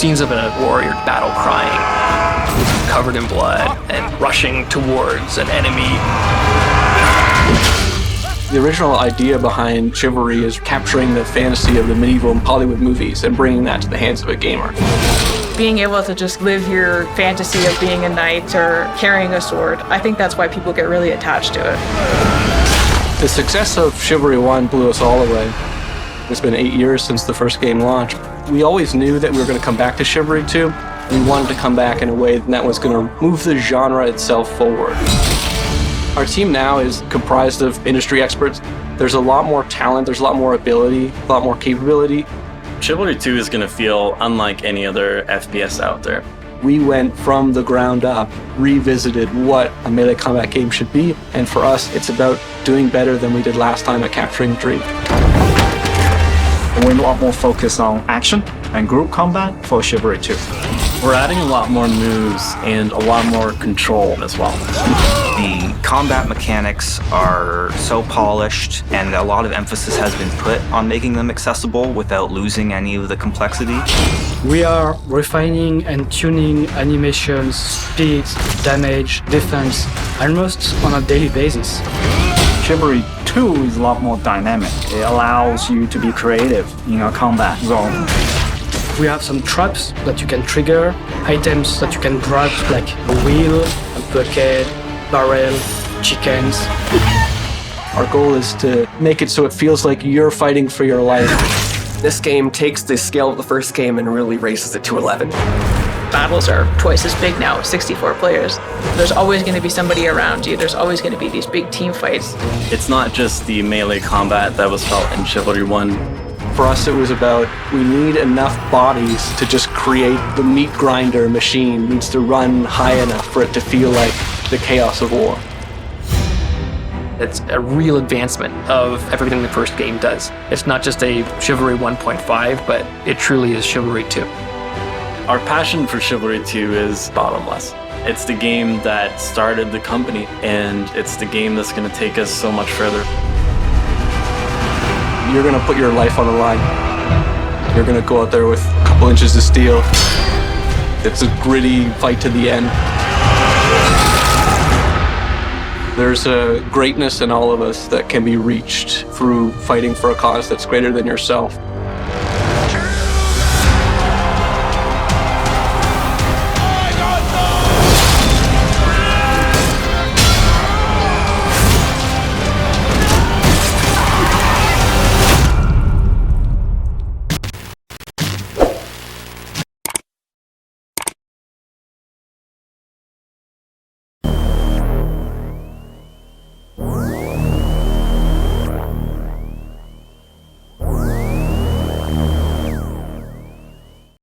scenes of a warrior battle crying, covered in blood, and rushing towards an enemy. The original idea behind Chivalry is capturing the fantasy of the medieval Hollywood movies and bringing that to the hands of a gamer. Being able to just live your fantasy of being a knight or carrying a sword, I think that's why people get really attached to it. The success of Chivalry 1 blew us all away. It's been 8 years since the first game launched. We always knew that we were going to come back to Chivalry 2. We wanted to come back in a way that was going to move the genre itself forward. Our team now is comprised of industry experts. There's a lot more talent, there's a lot more ability, a lot more capability. Chivalry 2 is going to feel unlike any other FPS out there. We went from the ground up, revisited what a melee combat game should be, and for us, it's about doing better than we did last time at capturing the dream. We're a lot more focused on action and group combat for Chivalry 2. We're adding a lot more moves and a lot more control as well. The combat mechanics are so polished, and a lot of emphasis has been put on making them accessible without losing any of the complexity. We are refining and tuning animations, speed, damage, defense, almost on a daily basis. Chivalry 2 is a lot more dynamic. It allows you to be creative in a combat zone. We have some traps that you can trigger, items that you can grab like a wheel, a bucket, barrel, chickens. Our goal is to make it so it feels like you're fighting for your life. This game takes the scale of the first game and really raises it to 11. Battles are twice as big now, 64 players. There's always going to be somebody around you. There's always going to be these big team fights. It's not just the melee combat that was felt in Chivalry 1. For us, it was about, we need enough bodies to just create the meat grinder machine. It needs to run high enough for it to feel like the chaos of war. It's a real advancement of everything the first game does. It's not just a Chivalry 1.5, but it truly is Chivalry 2. Our passion for Chivalry 2 is bottomless. It's the game that started the company, and it's the game that's going to take us so much further. You're going to put your life on the line. You're going to go out there with a couple inches of steel. It's a gritty fight to the end. There's a greatness in all of us that can be reached through fighting for a cause that's greater than yourself.